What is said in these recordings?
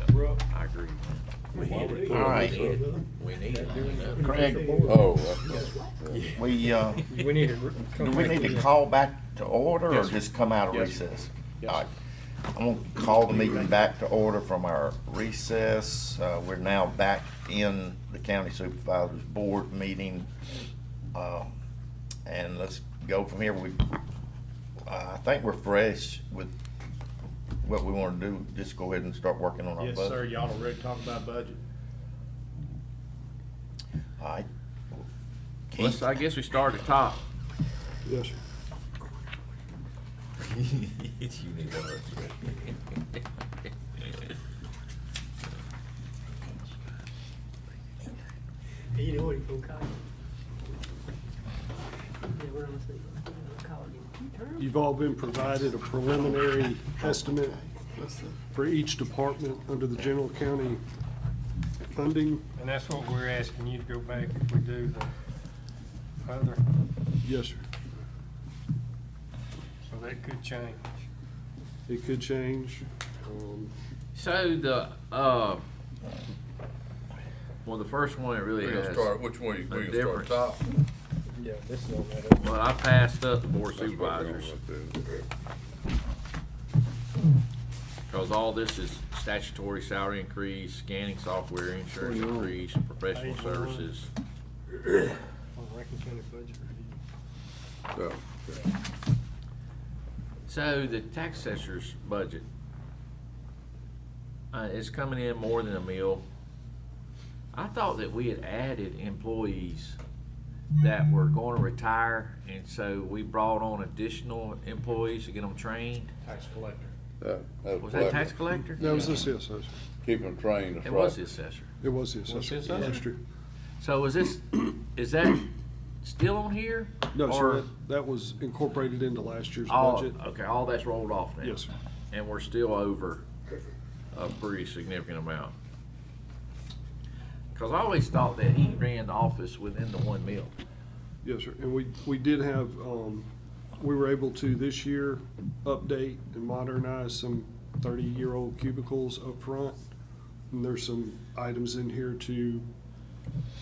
Brooke. I agree. All right, We need it. Craig, Oh, we, We need to. do we need to call back to order or Yes, sir. just come out of Yes, sir. recess? Yes, All right. I'm gonna call the meeting back to order from our recess. We're now back in the County Supervisors Board meeting. And let's go from here. I think we're fresh with what we wanna do. Just go ahead and start working on our Yes, budget. sir, y'all are ready to talk about budget? All right. Let's, Keith? I guess we start at the top. Yes, sir. You need to You know what he's gonna call you. Yeah, what I'm saying, he's gonna call you. You've all been provided a preliminary estimate for each department under the general county funding. And that's what we're asking you to go back if we do the other, Yes, sir. so that could change. It could change. So the, well, the first one, it really we're gonna has, start, which one, we a gonna start difference. top? Yeah, this is on that. well, I passed up the Board of That's what we're Supervisors, gonna do. because all this is statutory salary increase, scanning software, insurance increase, professional Page one. services. On Rankin County budget review. So, So the tax assessor's budget, is coming in more than a mil. I thought that we had added employees that were going to retire, and so we brought on additional employees to get them trained. Tax collector. that Was that tax collector? That was the assessor. Keep them trained. that's It was the right. assessor. It was the Was assessor. it assessor? Last year. So is that still on here? No, Or sir, that was incorporated into last year's all- budget. Okay, all that's rolled off now? Yes, sir. And we're still over a pretty significant amount? Because I always thought that he ran the office within the 1 mil. Yes, sir. And we did have, we were able to this year update and modernize some 30-year-old cubicles up front. And there's some items in here to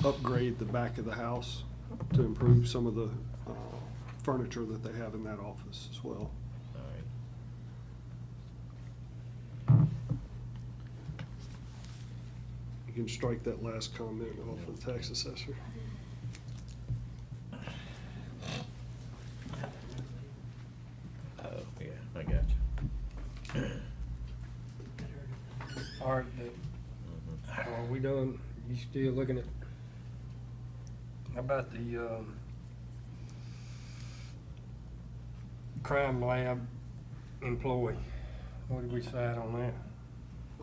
upgrade the back of the house to improve some of the furniture that they have in that office as well. All right. You can strike that last comment off of the tax assessor. Oh, yeah, I got you. All right, are we done? You still looking at, how about the, crime lab employee? What did we decide on that?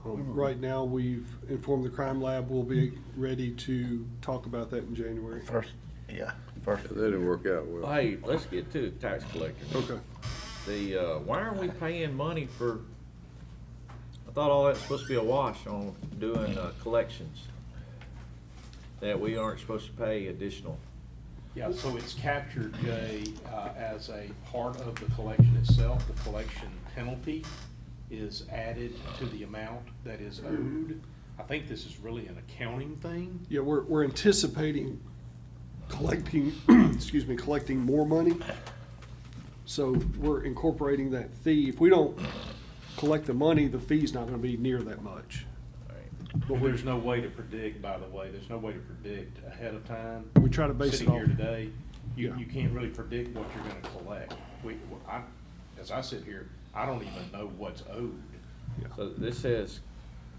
Right now, we've informed the crime lab we'll be ready to talk about that in January. First, yeah, first. That didn't work out well. Hey, let's get to the tax collector. Okay. The, why aren't we paying money for, I thought all that's supposed to be a wash on doing, collections. That we aren't supposed to pay additional. Yeah, so it's captured, Jay, as a part of the collection itself. The collection penalty is added to the amount that is owed. I think this is really an accounting thing. Yeah, we're anticipating collecting, excuse me, collecting more money. So we're incorporating that fee. If we don't collect the money, the fee's not gonna be near that much. But there's no way to predict, by the way, there's no way to predict ahead of time. We try to base it Sitting here off. today, Yeah. you can't really predict what you're gonna collect. As I sit here, I don't even know what's owed. So this says,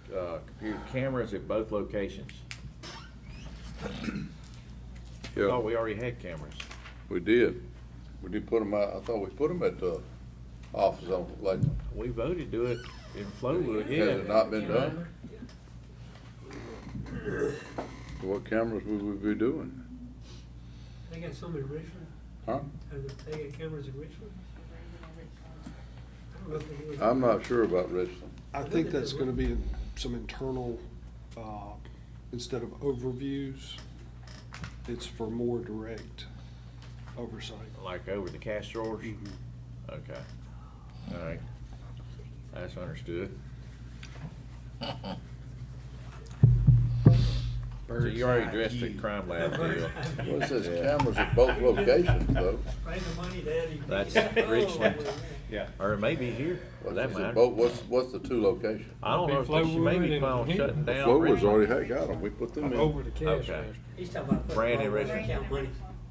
computer cameras at both locations. I Yeah, thought we already had cameras. we did. We did put them out, I thought we put them at the office on, like, We voted to do it in Flowood, yeah. has it not been done? What cameras would we be doing? They got some in Richmond, Huh? they got cameras in Richmond. I don't know if they do it. I'm not sure about Richland. I think that's gonna be some internal, instead of overviews, it's for more direct oversight. Like over the cash drawers? Okay, all right. That's understood. So you already addressed the crime lab deal. Well, it says cameras at both locations though. Bring the money down. you That's think it's- Richland. Oh, Yeah. Or it may be here, for that Is it matter. both, what's the two locations? I don't know if she may be planning on shutting down Flowood's Richland. already had got them, we put them in. Over the cash Okay. register. He's talking about. putting Brandon money Richland. where they count money.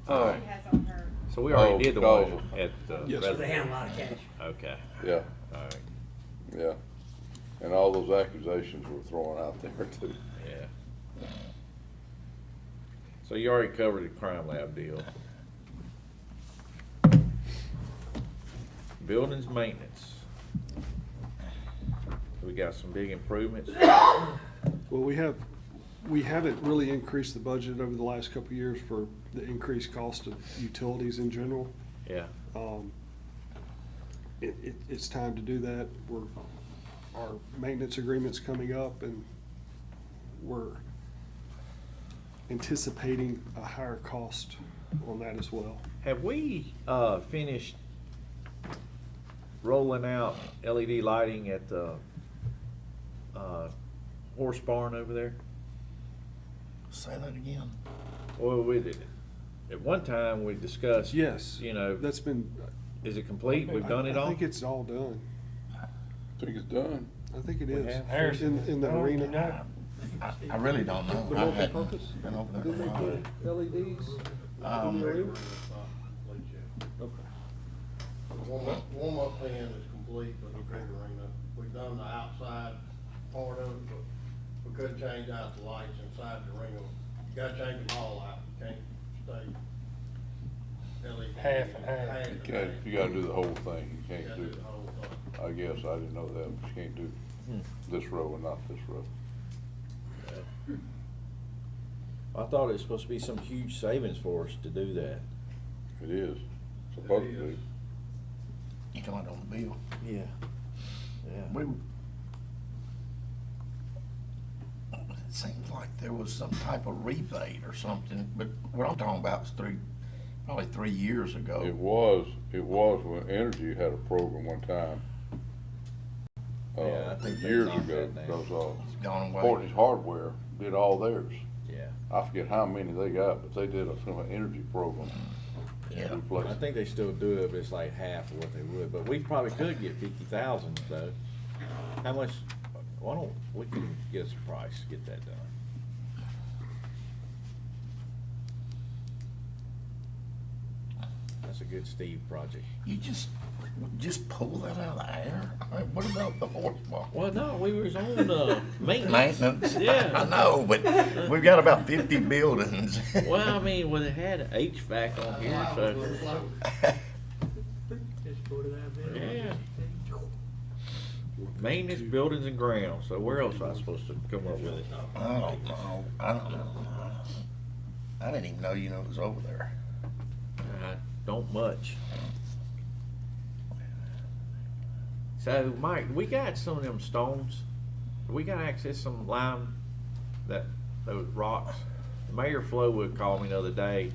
All right. Has on her. So we already did the one Oh. at the Yes, So sir. they have a lot of cash. Okay, Yeah, all right, yeah. And all those accusations were thrown out there too. yeah. So you already covered the crime lab deal. Buildings maintenance. We got some big improvements. Well, we haven't really increased the budget over the last couple of years for the increased cost of utilities in general. Yeah, It's time to do that. Our maintenance agreement's coming up and we're anticipating a higher cost on that as well. have we, finished rolling out LED lighting at the, horse barn over there? Say that again. Well, we did, at one time, we discussed. Yes. You know, That's been. is it complete? We've done it all? I think it's all done. Think it's done. I think it We is. have Harrison. In the Oh, you arena. know. I really don't know. The I hadn't multi-purpose? been over there Did in a they while. put LEDs in Um, the arena? Okay. Warm-up plan is complete for the big arena. We've done the outside part of it, but we couldn't change out the lights inside the arena. You gotta change them all out, you can't stay LED. Half and half. and You can't, you gotta do the whole thing, you You can't gotta do, do the whole thing. I guess, I didn't know that, but you can't do this row and not this row. I thought it was supposed to be some huge savings for us to do that. It is, supposed to be. You come out on the bill. Yeah. Yeah. We, it seems like there was some type of rebate or something, but what I'm talking about is probably 3 years ago. It was when Energy had a program one time. Yeah, I think they Years knocked ago, that down. because, It's gone away. Courtney's Hardware did all theirs. Yeah. I forget how many they got, but they did a, some energy program. Yeah. Replace I it. think they still do it, but it's like half of what they would, but we probably could get 50,000 though. How much, why don't, we can get us a price, get that done. That's a good Steve project. You just pull that out of the air? I mean, what about the horsepower? Well, no, we was on, maintenance. Maintenance? Yeah. I know, but we've got about 50 buildings. Well, I mean, well, it had HVAC on here, so, Just put it out there. yeah. Maintenance, buildings and grounds, so where else am I supposed to come up with it? I don't know. I don't know. I didn't even know it was over there. Don't much. So, Mike, we got some of them stones. We got access to some lime, those rocks. Mayor Flowood called me the other day.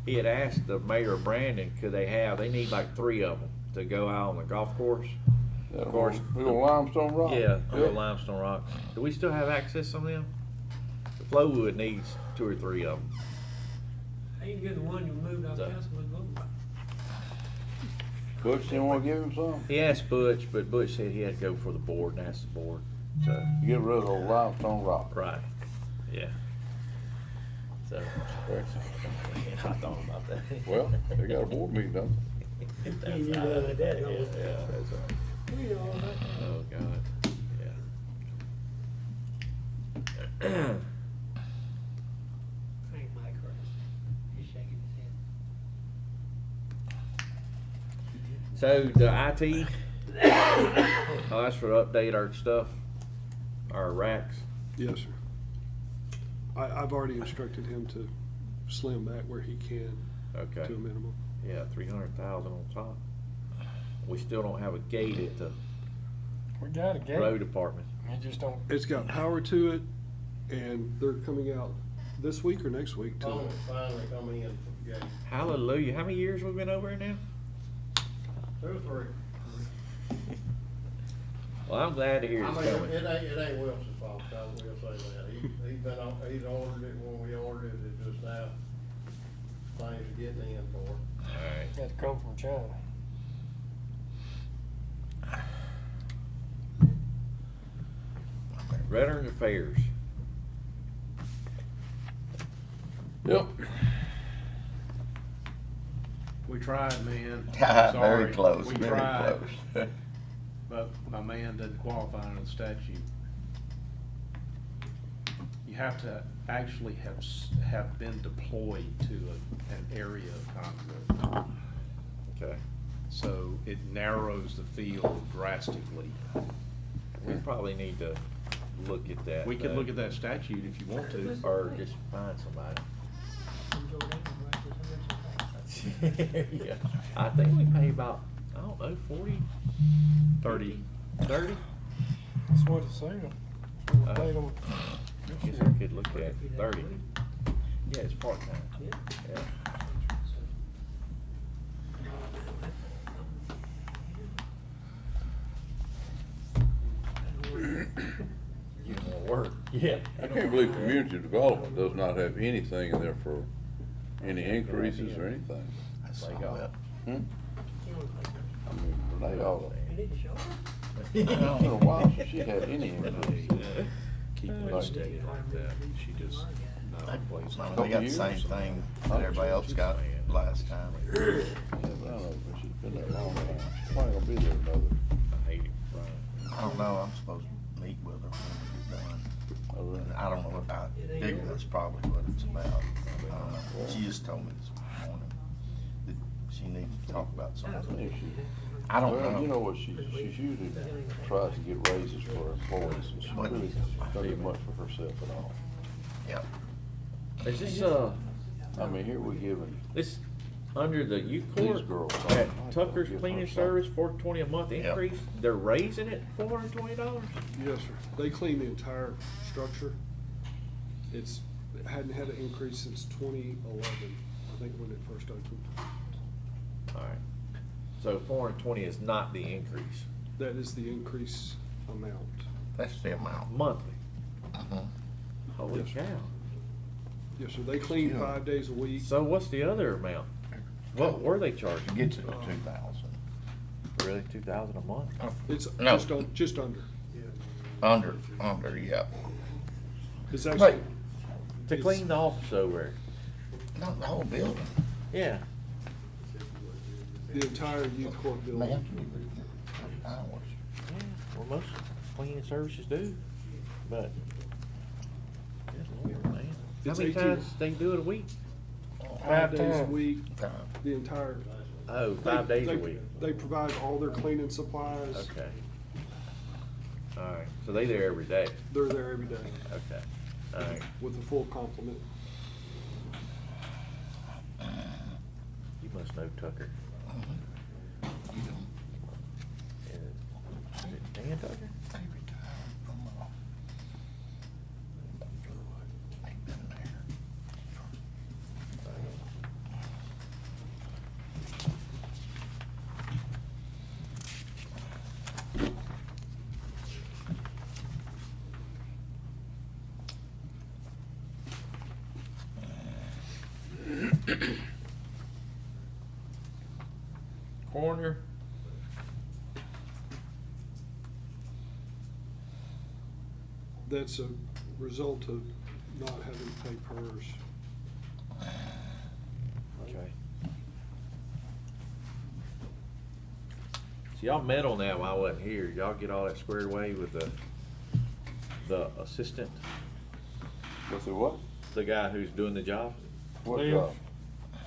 He had asked the mayor of Brandon, they need like 3 of them to go out on the golf course. Of course. Little limestone rock. Yeah, the Yep. limestone rocks. Do we still have access to some of them? The Flowood needs 2 or 3 of them. I ain't get the one you moved out So- Councilman Boone. Butch didn't wanna give him some? He asked Butch, but Butch said he had to go for the board and ask the board. So, You get rid of those limestone rock. right, yeah. So, I thought about that. Well, they got a board meeting, don't That's You right. know that, don't Yeah, you? that's right. We know all that. Oh, God, yeah. Ain't Mike Rice. He's shaking his head. So the IT, I'll ask for to update our stuff, our racks. Yes, sir. I've already instructed him to slim back where he can Okay. to a minimum. Yeah, 300,000 on top. We still don't have a gate at the We got a gate. road department. You just don't. It's got power to it, and they're coming out this week or next week to, Phone is finally coming in from the gate. Hallelujah. How many years we been over here now? 2 or 3. Well, I'm glad to hear I it's mean, coming. it ain't Wilson's fault, I will say that. He's been on, he's ordered it when we ordered it, it's just now things are getting in for it. Alright. That's come from China. Veterans Affairs. Yep. We tried, man. Very Sorry. close, We very tried, close. but my man doesn't qualify under the statute. You have to actually have been deployed to an area of conflict. Okay. So it narrows the field drastically. We probably need to look at that. We can look at that statute if you want to. Or just find somebody. Yeah, I think we pay about, I don't know, 40, 30. That's what it's saying. We paid them. I guess I could look at 30. Yeah, it's part-time. Yeah. You want to work? Yeah. I can't believe community development does not have anything in there for any increases or anything. I saw They got that. Hmm? I mean, they all, You need to show her. it's been a while since she had any increase. Keep it steady like that. She just, no, please. I mean, they got the same thing that everybody else got last time. Yeah, but I don't know, but she's been there a long time. She's probably gonna be there another, I hate it, Brian. I don't know, I'm supposed to meet with her when we get done. oh, really? And I don't know what, I figure that's probably what it's about. I don't know. She just told me this morning that she needs to talk about I something. think she, I don't well, you know know. what, she's usually tries to get raises for her employees, and she really doesn't do much for herself at all. Yep. Is this, I mean, here we're giving this, under the youth these court, girls. at Tucker's Cleaning Service, $420 a month Yep. increase, they're raising it $420? Yes, sir. They clean the entire structure. It hadn't had an increase since 2011, I think, when it first opened. Alright. So 420 is not the increase, That is the increase amount. That's the amount. monthly. Mhm. Holy Yes, sir. cow. Yes, sir. They clean 5 days a week. So what's the other amount? What were they To charging? get to the 2,000. Really, 2,000 a month? It's No. just under. Under, yeah. It's actually, Right. To It's- clean the office over No, the whole building. there? Yeah. the entire youth court building. Man, hours. Yeah, well, most cleaning services do, but, good Lord, man. How It's many 18 times they do it a week? 5 days a times. week, the entire. Oh, 5 days a week. They provide all their cleaning supplies. Okay. Alright, so they there every day? They're there every day Okay, alright. with a full complement. You must know Tucker. You know, Is it Dan Tucker? they retired from, they've been there. Coroner? That's a result of not having to pay PERS. Okay. So y'all met on that while I wasn't here. Y'all get all that squared away with the assistant, What's the what? the guy who's doing the job? What Cliff. job?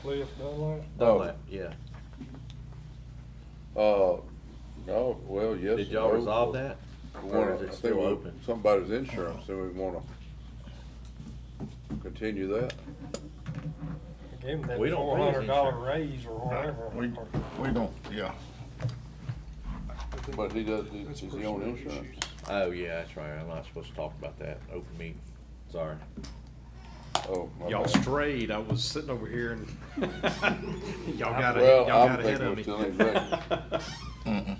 Cliff Dunlap. Dunlap, yeah. No, well, yes. Did and y'all no. resolve that? We Or wanna- is I it think still we- open? Somebody's insurance, so we wanna continue that. Give him that We don't raise $400 insurance. raise or whatever. We don't, yeah. But he does, That's is he on personnel insurance? issues. Oh, yeah, that's right. I'm not supposed to talk about that. Open meeting. Sorry. Oh, my Y'all bad. strayed. I was sitting over here and y'all got Well, y'all I'm got ahead thinking of we're me. still in executive.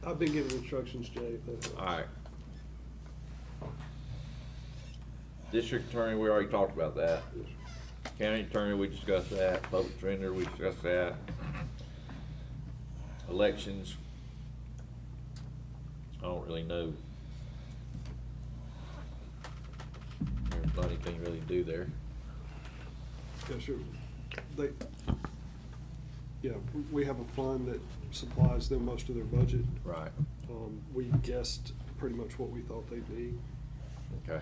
I've been given instructions, Jay, if that helps. All right. District attorney, we already talked about that. County attorney, we discussed that. Public defender, we discussed that. Elections, I don't really know. There's not anything really to do there. Yeah, sure. Yeah, we have a fund that supplies them most of their budget. Right. We guessed pretty much what we thought they'd need. Okay.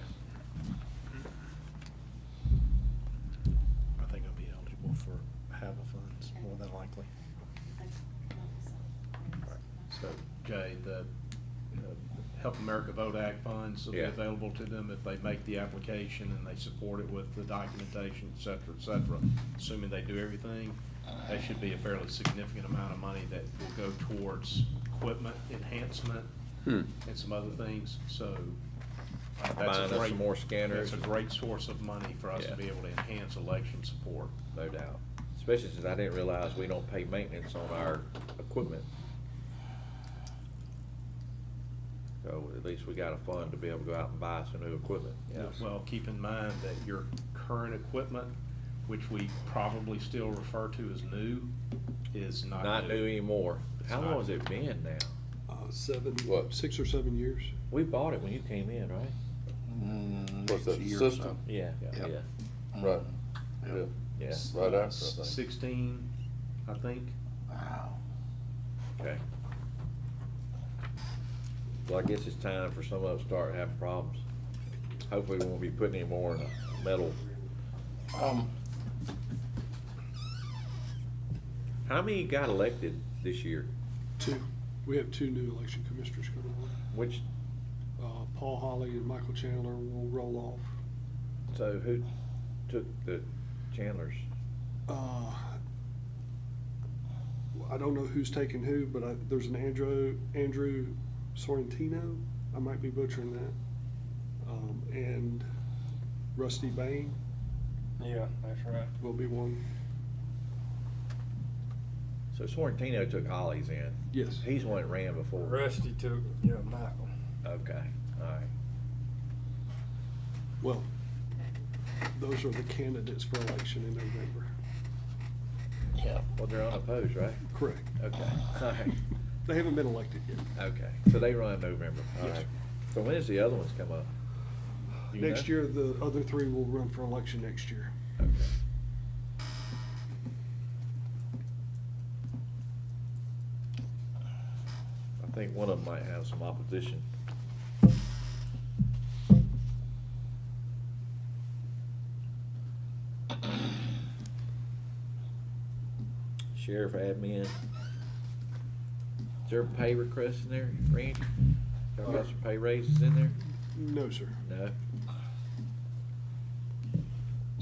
I think I'll be eligible for HAVA funds, more than likely. So, Jay, the Help America Vote Act funds will be Yeah. available to them if they make the application and they support it with the documentation, et cetera, assuming they do everything. That should be a fairly significant amount of money that will go towards equipment enhancement and some other things, so. That's Buying a us great, some more scanners. that's a great source of money for us Yeah. to be able to enhance election support. No doubt. Especially since I didn't realize we don't pay maintenance on our equipment. So at least we got a fund to be able to go out and buy some new equipment. Yes. Well, keep in mind that your current equipment, which we probably still refer to as new, is not new. Not new anymore. It's How not long has new. it been now? What? 6 or 7 years. We bought it when you came in, right? What's that, Next year or system? so. Yeah, Yep. yeah, Right, yeah, yeah. right after, I think. 16, I think. Wow. Okay. Well, I guess it's time for some of us to start having problems. Hopefully we won't be putting any more metal. How many got elected this year? 2. We have 2 new election commissioners coming on. Which, Paul Holly and Michael Chandler will roll off. so who took the Chandlers? I don't know who's taking who, but there's an Andrew Sorrentino, I might be butchering that, and Rusty Bain Yeah, that's right. will be one. So Sorrentino took Holly's in. Yes. He's one that ran before. Rusty took, yeah, Michael. Okay, all right. Well, those are the candidates for election in November. Yeah. Well, they're unopposed, right? Correct. Okay, all right. They haven't been elected yet. Okay, so they run in November. All Yes. right. So when does the other ones come up? Do you Next know? year, the other 3 will run for election next year. Okay. I think one of them might have some opposition. Sheriff admin. Is there a pay request in there, Randy? Y'all got some pay raises in there? No, sir. No?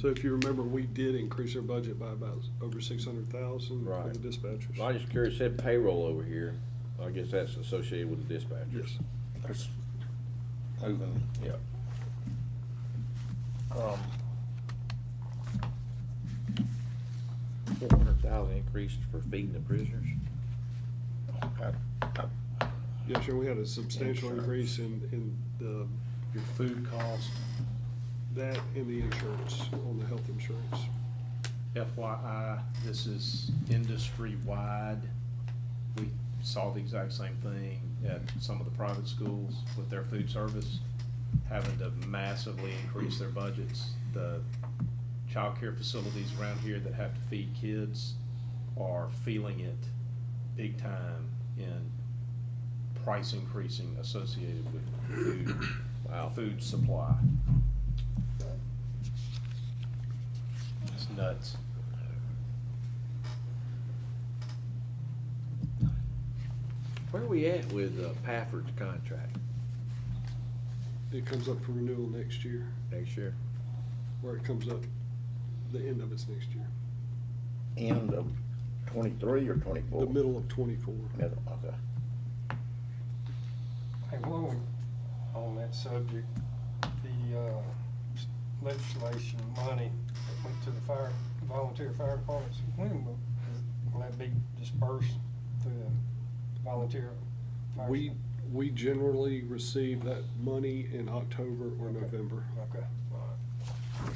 So if you remember, we did increase our budget by about over 600,000 for Right. the dispatchers. Well, I'm just curious, it said payroll over here. I guess that's associated with the dispatchers. Yes. There's moving, yeah. $400,000 increase for feeding the prisoners? Yes, sir, we had a substantial increase in the, Your food cost, that and the insurance, on the health insurance. FYI, this is industry-wide. We saw the exact same thing at some of the private schools with their food service, having to massively increase their budgets. The childcare facilities around here that have to feed kids are feeling it big time in price increasing associated with food, food supply. It's nuts. Where are we at with Pafford's contract It comes up for renewal next year, next year? where it comes up, the end of it's next year, End of 23 or 24? the middle of 24. Middle, okay. Hey, while we on that subject, the legislation money that went to the volunteer fire departments, when will that be dispersed through the volunteer fire We, stuff? we generally receive that money in October or Okay. November. Okay, all right.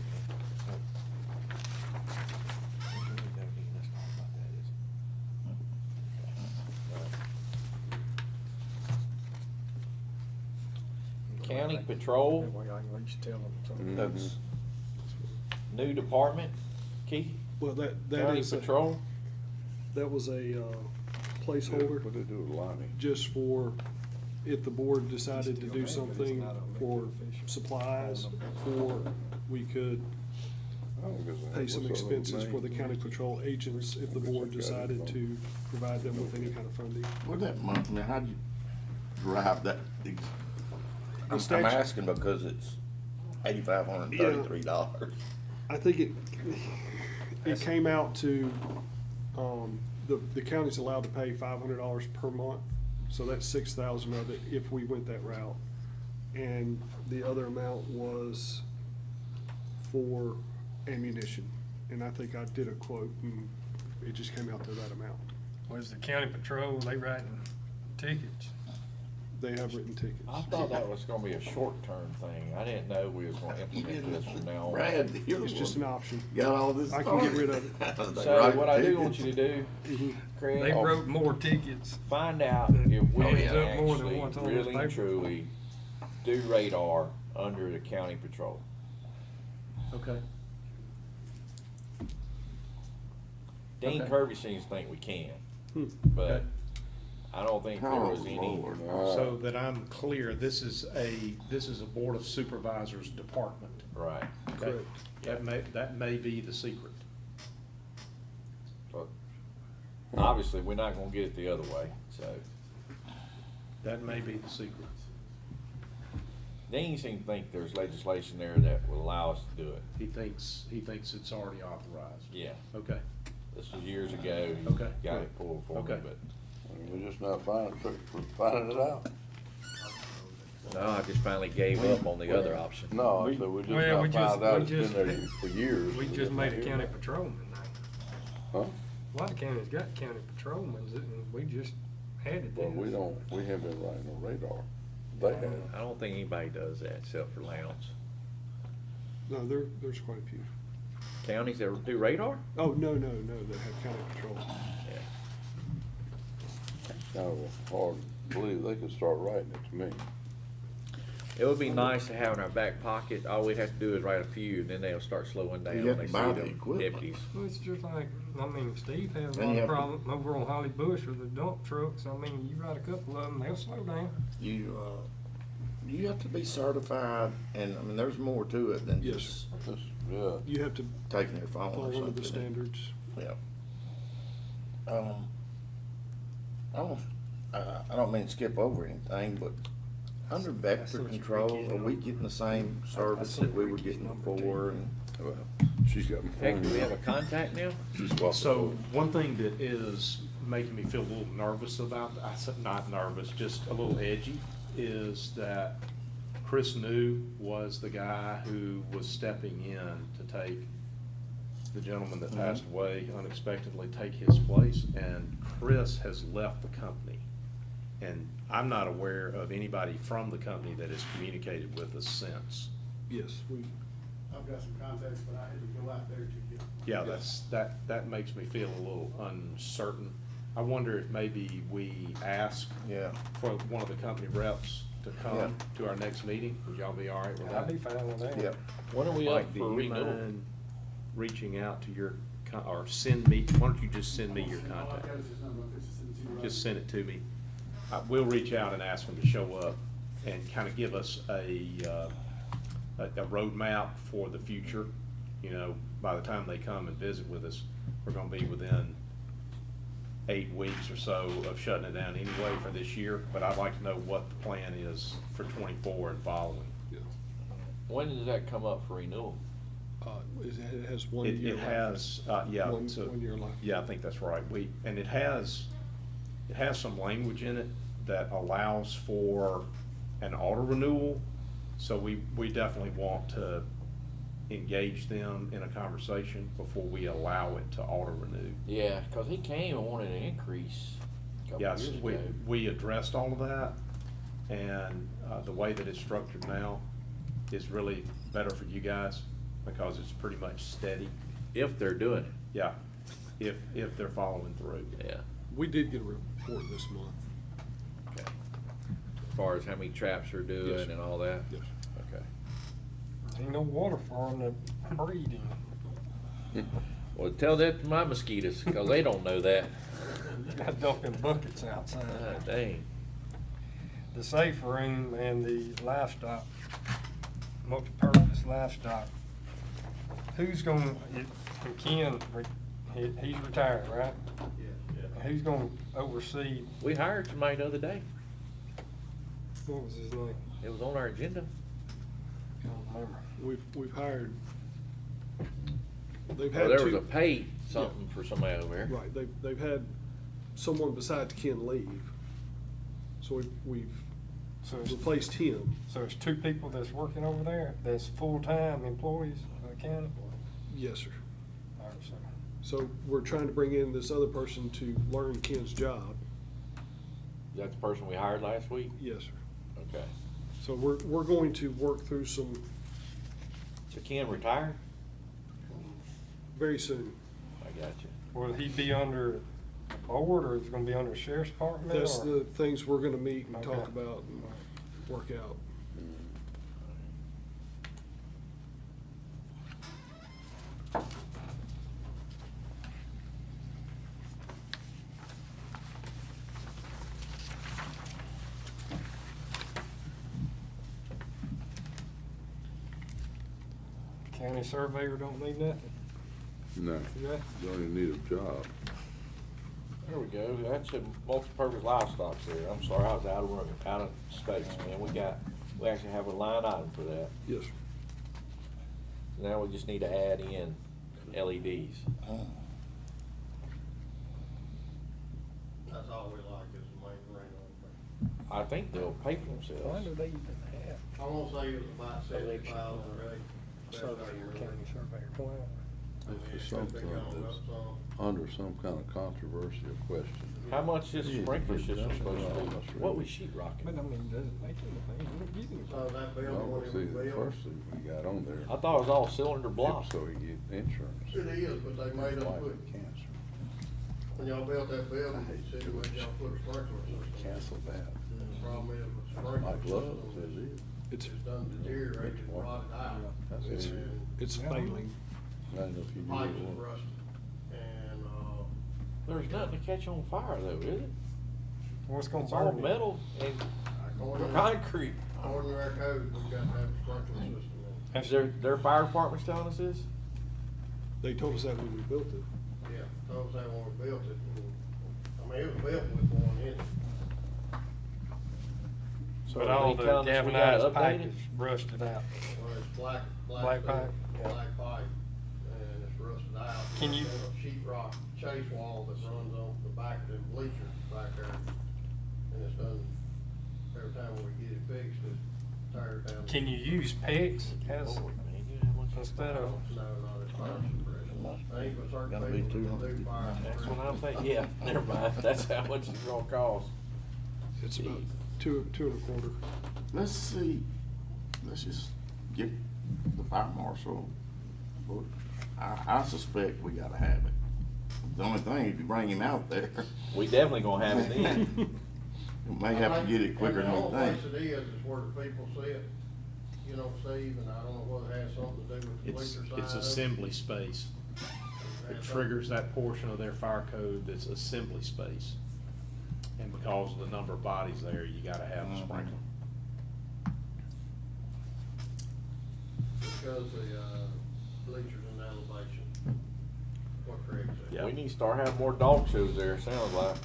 County Patrol, That way I can at least tell them something. that's new department, Keith? Well, that County is, Patrol? that was a placeholder What they do with Lonnie? just for if the board decided to do something for supplies, or we could I don't guess I- pay some what's that little expenses for the name? county patrol agents if the board decided to provide them with any kind of funding. What that month, I mean, how'd you derive that? I'm statute- asking because it's $8,533. I think it came out to, the county's allowed to pay $500 per month, so that's 6,000 of it if we went that route. And the other amount was for ammunition, and I think I did a quote, and it just came out to that amount. Was the county patrol, they writing tickets? They have written tickets. I thought that was gonna be a short-term thing. I didn't know we was gonna implement this from now on. Brad, you're It's the just one an option. got all this. I can get rid of it. So what I do want you to do, Mhm. Craig, They wrote more tickets. find out if we Oh, can it's up more than actually what's on this really paper. and truly do radar under the county patrol. Okay. Dean Okay. Kirby seems to think we can, Hmm. but Okay. I don't think there Oh, was any. Lord. So that I'm clear, this is a Board of Supervisors department. Right. Okay? Correct. That may be the secret. But obviously, we're not gonna get it the other way, so. That may be the secret. Dean seems to think there's legislation there that will allow us to do it. He thinks it's already authorized. Yeah, Okay, this was years ago. He Okay, got good. it pulled for me, Okay. but, We're just not finding it out. no, I just finally gave up on the other option. No, I said we Well, we just not just- found out, we it's been just- there for years. We just made a county patrolman now. Huh? A lot of counties got county patrolmen, and we just added Well, that. we haven't been writing no radar. They have. I don't think anybody does that except for Lowndes. No, there's quite a few. Counties that do radar? Oh, no, that have county patrol. Yeah. Kind of hard to believe they could start writing it to me. It would be nice to have in our back pocket. All we'd have to do is write a few, and then they'll start slowing down. You have when to they buy see the them equipment. deputies. Well, it's just like, I mean, Steve has a And lot you of have to- problem over on Holly Bush with the dump trucks. I mean, you ride a couple of them, they'll slow down. You have to be certified, and I mean, there's more to it than Yes, just Just, yeah. You have to taking your phone fall or under something. the standards. Yeah. I don't mean to skip over anything, but under vector control, are we getting the same service that we were getting before? And Well, she's got my phone. Heck, do we have a contact now? She's walking So over. one thing that is making me feel a little nervous about, I said not nervous, just a little edgy, is that Chris New was the guy who was stepping in to take the gentleman that passed away unexpectedly, take his place, and Chris has left the company. And I'm not aware of anybody from the company that has communicated with us since. Yes, I've got some contacts, but I had to go out there to get. Yeah, that makes me feel a little uncertain. I wonder if maybe we ask Yeah. for one of the company reps to Yeah. come to our next meeting. Would y'all be all right with I'd that? be fine with that. Yeah. When are we up Mike, do for you renewal? mind reaching out to your, or send me, why don't you just send me your contact? Just send it to me. We'll reach out and ask them to show up and kind of give us a roadmap for the future. You know, by the time they come and visit with us, we're gonna be within 8 weeks or so of shutting it down anyway for this year, but I'd like to know what the plan is for 24 and following. yeah. When does that come up for renewal? It has 1 year. It left. has, yeah. One- so- 1 year left. Yeah, I think that's right. And it has some language in it that allows for an auto renewal. So we definitely want to engage them in a conversation before we allow it to auto renew. Yeah, 'cause he came and wanted an increase Couple Yes, years we, ago. we addressed all of that, and, the way that it's structured now is really better for you guys, because it's pretty much steady. If they're doing it, Yeah, if they're following through. yeah. We did get a report this month. Okay. As far as how many traps they're Yes, doing sir. and all that? Yes. Okay. Ain't no water for them to breed in. Well, tell that to my mosquitoes, cause they don't know that. You gotta dump in buckets outside. Ah, dang. The safe room and the livestock, multi-purpose livestock, who's gonna, Ken, he's retired, right? Yeah. Who's gonna oversee, We hired somebody the other day. what was his name? It was on our agenda. I don't remember. We've hired, they've Well, had there was two. a pay something for somebody over there. Right, they've had someone besides Ken leave. So we've So it's, replaced him. so it's two people that's working over there, that's full-time employees of the county? Yes, sir. All right, so, So we're trying to bring in this other person to learn Ken's job. Is that the person we hired last week? Yes, sir. Okay. So we're going to work through some So Ken retired? very soon. I got you. will he be under the board, or is it gonna be under the sheriff's department? That's or- the things we're gonna meet and talk Okay. about and work out. County surveyor don't need nothing? No, Yeah. don't even need a job. There we go. That's a multi-purpose livestock there. I'm sorry, I was out of space, man. We actually have a line item for that. Yes, sir. Now we just need to add in LEDs. That's all we like is the main ring on I think they'll pay for Why themselves. do they even have it. I wanna say it was about Election. 70,000, right? surveyor, county surveyor? Why? If it's something that's under some kind of controversial question. How much this sprinkler system supposed to be? That's What was really- she rocking? But I mean, does it make anything? You don't get anything. So that building, No, when it see, was the built, first thing we got on there. I thought it was all cylinder block. So you get insurance. it is, but they made us Like put, cancer. when y'all built that building, they said, well, y'all put a sprinkler system. Cancel that. And the problem is, with sprinkler Like gloves, system, it is. It's, it's done deteriorated, rotted out. That's It's- it. And it's failing. I don't know if you knew pipes it is was. rusted. And, There's nothing to catch on fire though, is it? What's gonna It's all burn it? metal and according to, concrete. according to our code, we've got to have a sprinkler system in. That's Their fire department's telling us this? They told us that when we built it. Yeah, told us that when we built it. And, I mean, it was built with one in it. So But are all they the telling us we gotta galvanized pipe update it? is rusted out. Well, it's black Black steel, pipe, yeah. black pipe, and it's rusted out. Can you- There's a sheet rock chase wall that runs on the back of the bleachers back there. And it's done, every time we get it fixed, it tears down. Can you use PEX as, Lord, man, you know how much that's instead of, No, not as fire suppression. I ain't but certain Gonna be people can 200. do fire That's suppression. what I'm thinking. Yeah, never mind. That's how much it's gonna cost. It's about Jeez. two and a quarter. Let's see, let's just get the fire marshal. I suspect we gotta have it. The only thing, if you bring him out there, We definitely gonna have it then. we may have to get it quicker than we The only think. place it is where the people sit, you know, Steve, and I don't know whether it has something to do with the It's, bleacher side. it's of it. assembly space. It triggers that portion of their fire code that's assembly space. And because of the number of bodies there, you gotta have a sprinkler. Because the bleachers in elevation, what creates it. Yeah. We need to start having more dog shows there, sounds like.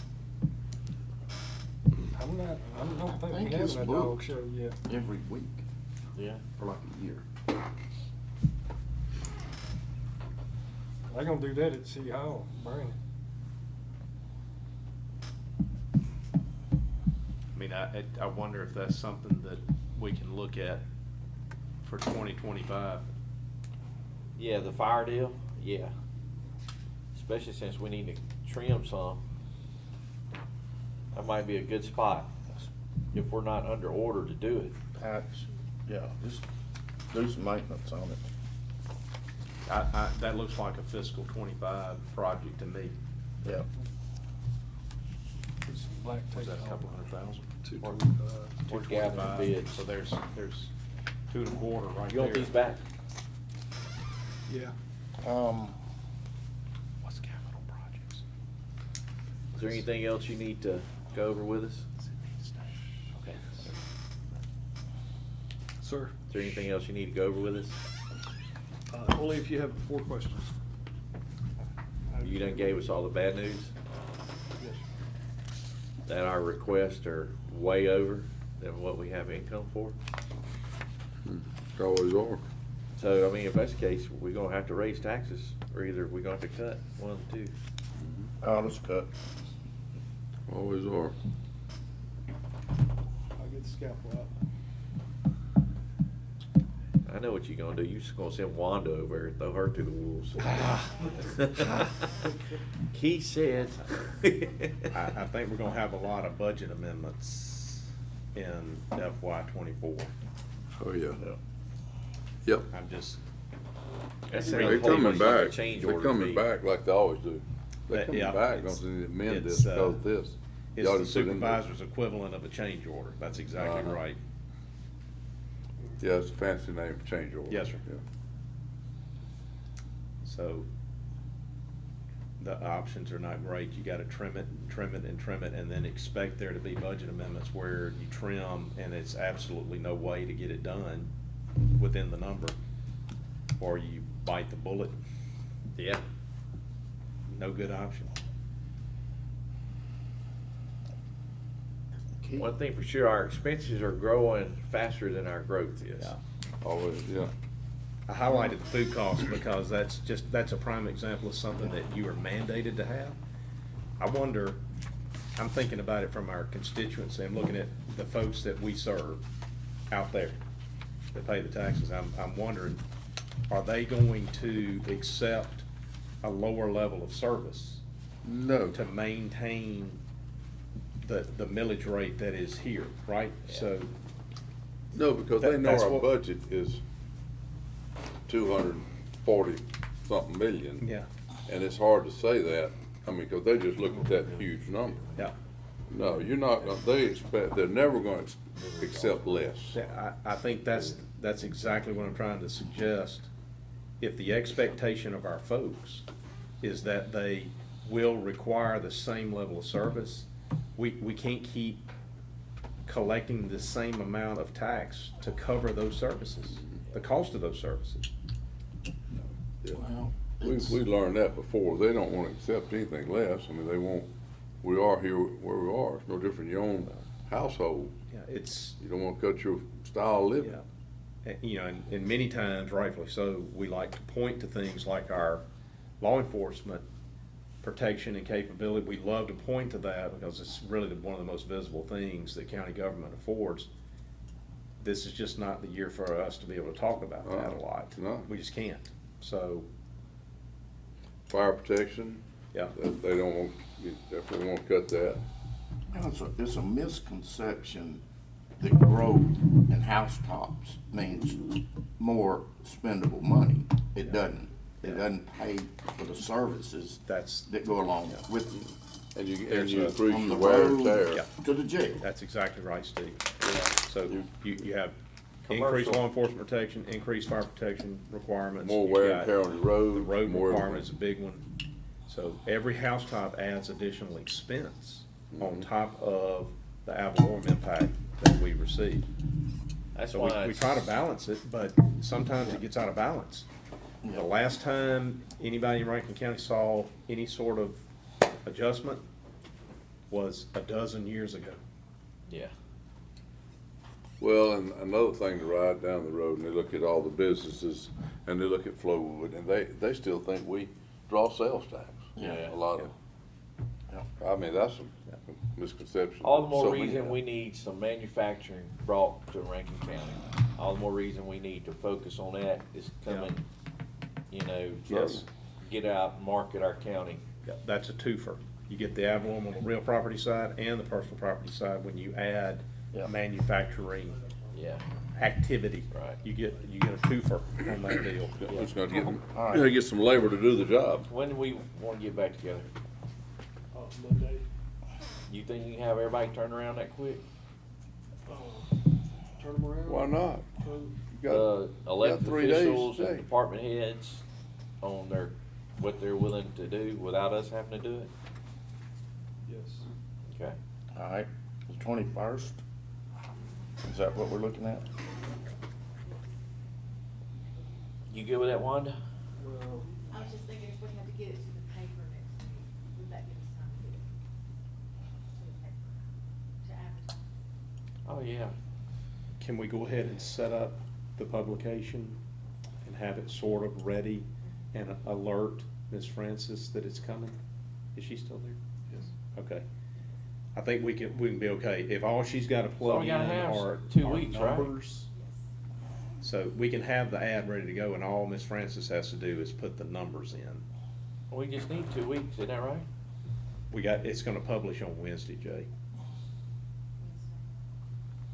I don't think think we have it's a dog booked. show yet. Every week Yeah. for like a year. They gonna do that at City Hall, Brandon. I mean, I wonder if that's something that we can look at for 2025. Yeah, the fire deal, yeah. Especially since we need to trim some. That might be a good spot, if we're not under order to do it. Patch, yeah, just do some maintenance on it. That looks like a fiscal 25 project to me. Yeah. Put some black Was tape that a on couple it. hundred thousand? 225. We're gathering bids. So there's 2.25 right there. You want these back? Yeah. What's capital projects? Is there anything else you need to go over with us? Okay. Sir, Is there anything else you need to go over with us? only if you have 4 questions. You done gave us all the bad news? Yes. That our requests are way over than what we have income for? Always are. So, I mean, if that's the case, we're gonna have to raise taxes, or either we're gonna have to cut, one of the two. Oh, let's cut. Always are. I'll get the scalpel out. I know what you're gonna do, you're just gonna send Wanda over there and throw her to the wolves. Keith said. I think we're gonna have a lot of budget amendments in FY '24. Oh, yeah. Yep. I'm just, That They're sounds coming almost like a back. change They're order to amending me. back like they always do. They're coming Yeah, back, it's- don't they amend it's, this because of this. it's Y'all the just put in there. supervisor's equivalent of a change order. That's exactly Uh-huh. right. Yeah, it's a fancy name for change order. Yes, sir. Yeah. So the options are not great. You gotta trim it, and trim it, and trim it, and then expect there to be budget amendments where you trim and it's absolutely no way to get it done within the number. Or you bite the bullet. Yeah. No good option. One thing for sure, our expenses are growing faster than our growth is. Yeah. Always, yeah. I highlighted the food costs because that's a prime example of something that you are mandated to have. I wonder, I'm thinking about it from our constituency, I'm looking at the folks that we serve out there that pay the taxes. I'm wondering, are they going to accept a lower level of service No. to maintain the millage rate that is here, right? So, No, because they know That's our what- budget is 240-something million. yeah, And it's hard to say that, I mean, because they just look at that huge number. yeah. No, you're not, they're never gonna accept less. Yeah, I think that's exactly what I'm trying to suggest. If the expectation of our folks is that they will require the same level of service, we can't keep collecting the same amount of tax to cover those services, the cost of those services. Yeah. Well, We learned that before. They don't wanna accept anything less. I mean, they won't, we are here where we are. It's no different in your own household. Yeah, it's, You don't wanna cut your style of living. yeah. You know, and many times, rightfully so, we like to point to things like our law enforcement protection and capability. We love to point to that because it's really one of the most visible things that county government affords. This is just not the year for us to be able to talk about that a lot. No. We just can't. So, Fire protection, yeah, they don't want, you definitely won't cut that. And it's a misconception that growth in housetops means more spendable money. It doesn't. It doesn't pay for the services that's, that go along with And you There's a- increase from the your wear and road tear. Yeah. to the jail. that's exactly right, Steve. So you have Commercial. increased law enforcement protection, increased fire protection requirements. More You've wear got and tear on the road. The road more requirement is a big one. So every housetop adds additional expense on top of the ad valorem impact that we receive. That's So why we it's- try to balance it, but sometimes it gets out of balance. The last time anybody in Rankin County saw any sort of adjustment was a dozen years ago. Yeah. Well, and another thing to ride down the road, and they look at all the businesses, and they look at Flowood, and they still think we draw sales tax. Yeah. A lot of, I mean, that's a misconception. All the more So many reason of we need some manufacturing brought to Rankin County. All the more reason we need to focus on that this coming, you know, Yes. get out and market our county. Yeah, that's a twofer. You get the ad valorem on the real property side and the personal property side when you add Yeah. manufacturing Yeah, activity. Right. You get a twofer on that deal. It's gonna get, All right. gotta get some labor to do the job. when do we wanna get back together? Monday, You think you can have everybody turn around that quick? turn them around. Why not? Turn- You got- The elected 3 days officials and today. department heads on what they're willing to do without us having to do it? Yes. Okay. All right, the 21st. Is that what we're looking at? You good with that, Wanda? Well, I was just thinking if we had to get it to the paper next week, would that give us time to get it to the paper, to advertise? Oh, yeah. Can we go ahead and set up the publication and have it sort of ready and alert Ms. Francis that it's coming? Is she still there? yes. Okay. I think we can be okay. If all she's gotta plug we in gotta have are 2 are weeks, right? numbers. So we can have the ad ready to go, and all Ms. Francis has to do is put the numbers in. We just need 2 weeks, isn't that right? It's gonna publish on Wednesday, Jay.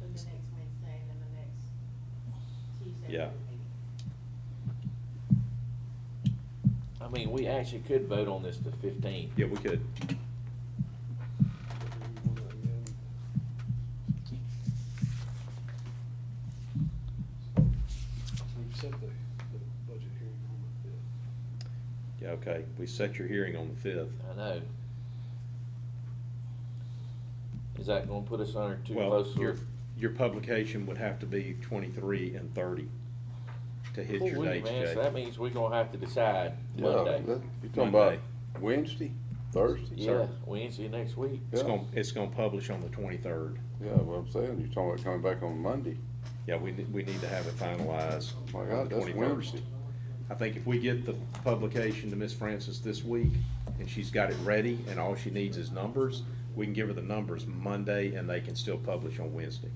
Wednesday. Then the next Wednesday, and then the next Tuesday. Yeah. I mean, we actually could vote on this the 15th. Yeah, we could. We've set the budget hearing on the 5th. Yeah, okay. We set your hearing on the 5th. I know. Is that gonna put us under too Well, close to? your publication would have to be 23 and 30 to hit Oh, your wait a dates, minute, Jay. so that means we're gonna have to decide Yeah, Monday. you talking about Monday. Wednesday, Thursday? Yeah, sir. Wednesday next week. Yeah. It's gonna publish on the 23rd. Yeah, what I'm saying, you're talking about coming back on Monday. Yeah, we need to have it finalized My on God, the that's 21st. Wednesday. I think if we get the publication to Miss Francis this week, and she's got it ready, and all she needs is numbers, we can give her the numbers Monday, and they can still publish on Wednesday.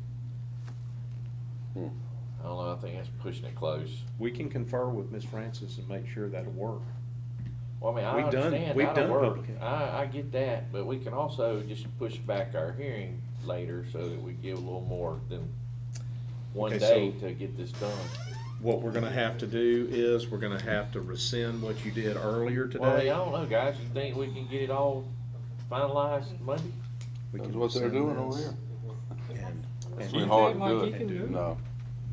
Hmm. I don't know, I think that's pushing it close. We can confer with Miss Francis and make sure that'll work. Well, I mean, I We've done- understand we've that'll done work. public- I get that, but we can also just push back our hearing later so that we give a little more than one Okay, day so- to get this done. What we're gonna have to do is, we're gonna have to rescind what you did earlier Well, I today. don't know, guys, you think we can get it all finalized Monday? We That's can what they're rescind doing over this here. And, It's and been hard to like do you it. can do it? No,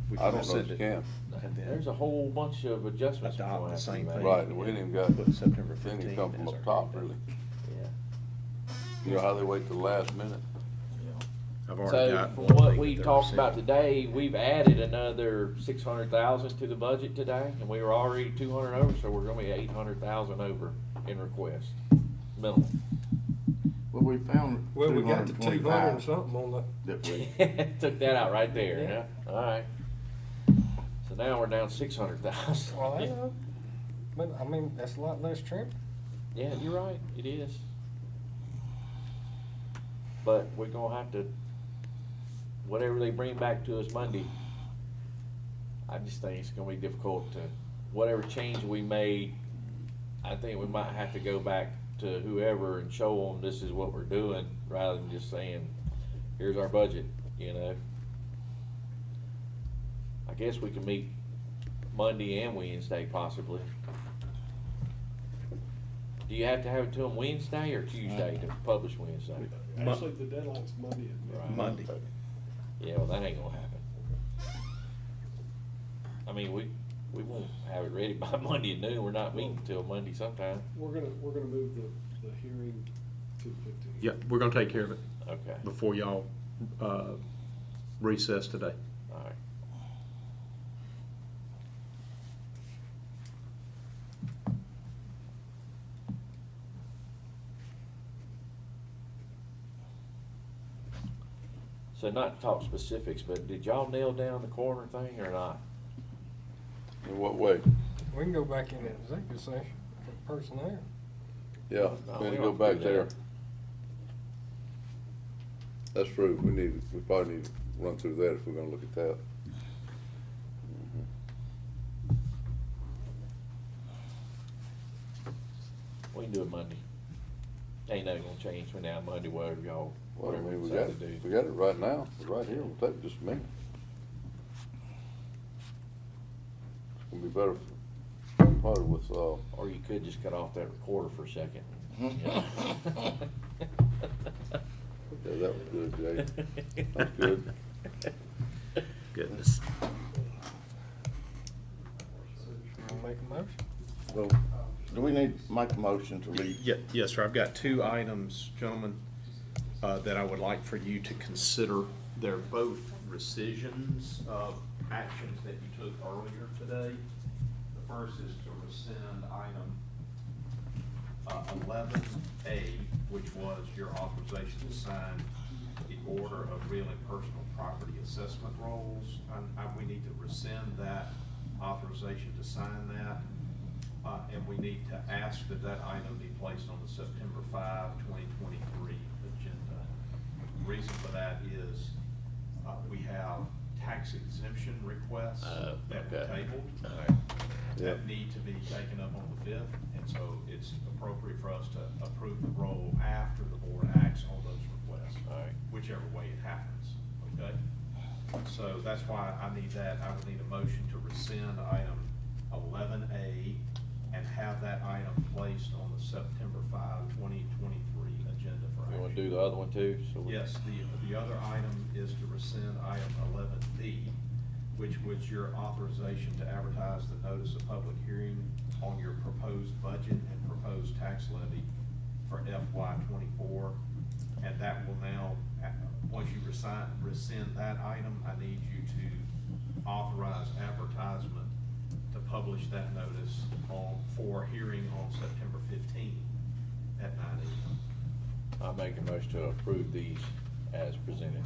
we I can don't know rescind if you it. can. And then There's a whole bunch of adjustments we're adopt gonna the have to same make. thing. Right, we ain't even got, Put September they ain't 15 come from as up our top, date. really. Yeah. You know how they wait till the last minute? I've already So got from one what thing we that they're talked about rescinding. today, we've added another 600,000 to the budget today, and we were already 200 over, so we're gonna be 800,000 over in request, minimum. Well, we found Well, we got the 200 and 225 something on the, that we, Took that out right there, Yeah. yeah, alright. So now we're down 600,000. well, I know, but I mean, that's a lot less trim. Yeah, you're right, it is. But we're gonna have to, whatever they bring back to us Monday, I just think it's gonna be difficult to, whatever change we made, I think we might have to go back to whoever and show them this is what we're doing, rather than just saying, here's our budget, you know? I guess we can meet Monday and Wednesday possibly. Do you have to have it to them Wednesday or Tuesday to publish Wednesday? Actually, the deadline's Monday at Right. midnight. Monday. Yeah, well, that ain't gonna happen. I mean, we won't have it ready by Monday at noon, we're not meeting till Monday sometime. We're gonna move the hearing to the 15th. Yeah, we're gonna take care of it Okay, before y'all, recess today. alright. So not to talk specifics, but did y'all nail down the corner thing or not? In what way? We can go back in the executive session for personnel. Yeah, No, we need we to go don't back do there. that. That's true, we probably need to run through that if we're gonna look at that. We can do it Monday. Ain't nothing gonna change between now and Monday, whatever y'all, Well, I whatever mean, we we got, decide to do. we got it right now, it's right here, we'll take just a minute. It's gonna be better probably with, Or you could just cut off that recorder for a second. okay, that was good, Jay. That's good. Goodness. Make a motion. Well, do we need to make a motion to leave? Yes, sir. I've got two items, gentlemen, that I would like for you to consider. They're both rescissions of actions that you took earlier today. The first is to rescind item 11A, which was your authorization to sign the order of real and personal property assessment rolls. We need to rescind that authorization to sign that. And we need to ask that that item be placed on the September 5, 2023 agenda. The reason for that is we have tax exemption requests that were okay. tabled All right. that need to be taken up on the 5th. And so it's appropriate for us to approve the roll after the board acts on those requests, All right. whichever way it happens, okay? So that's why I need that. I would need a motion to rescind item 11A and have that item placed on the September 5, 2023 agenda for action. You wanna do the other one too? So we- Yes, the other item is to rescind item 11B, which was your authorization to advertise the notice of public hearing on your proposed budget and proposed tax levy for FY '24. And that will now, once you rescind that item, I need you to authorize advertisement to publish that notice for hearing on September 15 at 9 a.m. I make a motion to approve these as presented.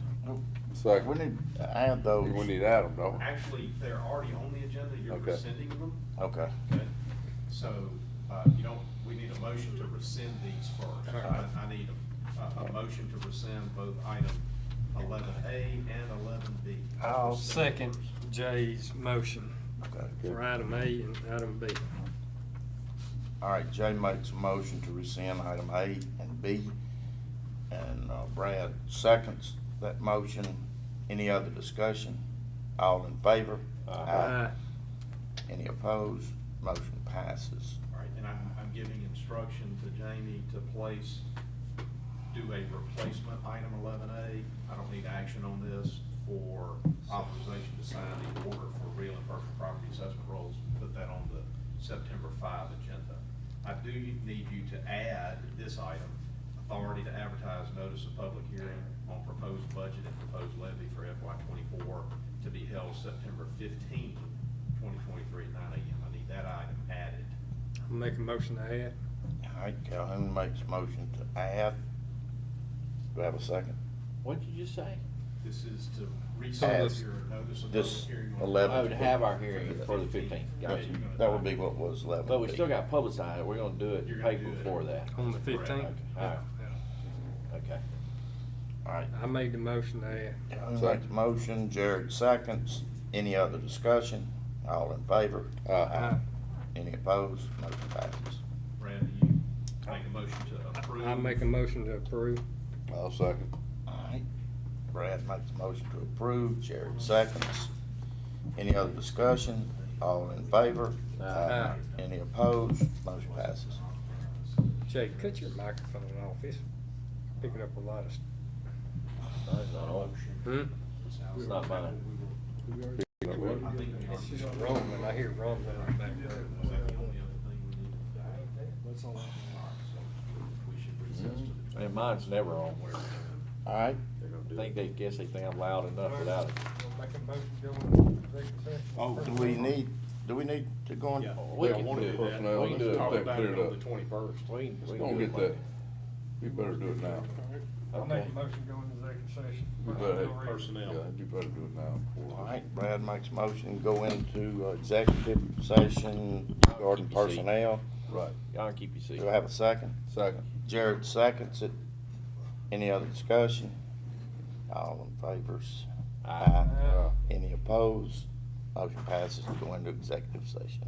second. We need to add those. We need to add them, don't we? Actually, they're already on the agenda, you're Okay. rescinding them, Okay. okay? So, we need a motion to rescind these first. I need a motion to rescind both item 11A and 11B. I'll second Jay's motion Okay. for item A and item B. All right, Jay makes a motion to rescind item A and B, and Brad seconds that motion. Any other discussion? All in favor? Aye. Any opposed? Motion passes. All right, and I'm giving instruction to Jamie to do a replacement item 11A. I don't need action on this for authorization to sign the order for real and personal property assessment rolls. Put that on the September 5 agenda. I do need you to add this item, authority to advertise notice of public hearing on proposed budget and proposed levy for FY '24 to be held September 15, 2023 at 9 a.m. I need that item added. I'll make a motion to add. All right, Calhoun makes a motion to add. Do I have a second? What'd you just say? This is to Add rescind your notice of this public hearing. on 11. Oh, to have our hearing for the 15th. Gotcha. That would be what was 11. But we still got to publicize it. We're gonna do it You're in gonna paper do it. before that. On the 15th? Okay, all right. Okay. All right. I made the motion to add. Calhoun makes a motion, Jared seconds. Any other discussion? All in favor? Aye. Any opposed? Motion passes. Brad, do you make a motion to approve? I make a motion to approve. I'll second. All right. Brad makes a motion to approve, Jared seconds. Any other discussion? All in favor? Aye. Any opposed? Motion passes. Jay, cut your microphone off. It's picking up a lot of. No, it's not on. It's not mine. It's just rumbling. I hear rumbling in the background. Is that the only other thing we need to do? That's all. All right, so we should recess to the. And mine's never on. All right. I think they think I'm loud enough without it. Make a motion to go into executive session. Oh, Do we need to go in? Yeah. We Yeah, I can wanna do do it. that. Personnel, We can do let's it. talk Talk that about cleared it on up. the 21st. We Let's can go and do get it that. You better do it now. I Okay. make a motion to go into executive session. You better, Personnel. yeah, you better do it now. All right, Brad makes a motion, to go into executive session regarding Keep your seat. personnel. Right. Y'all can keep your seat. Do I have a second? Second. Jared seconds it. Any other discussion? All in favors? Aye. Aye. Any opposed? Motion passes to go into executive session.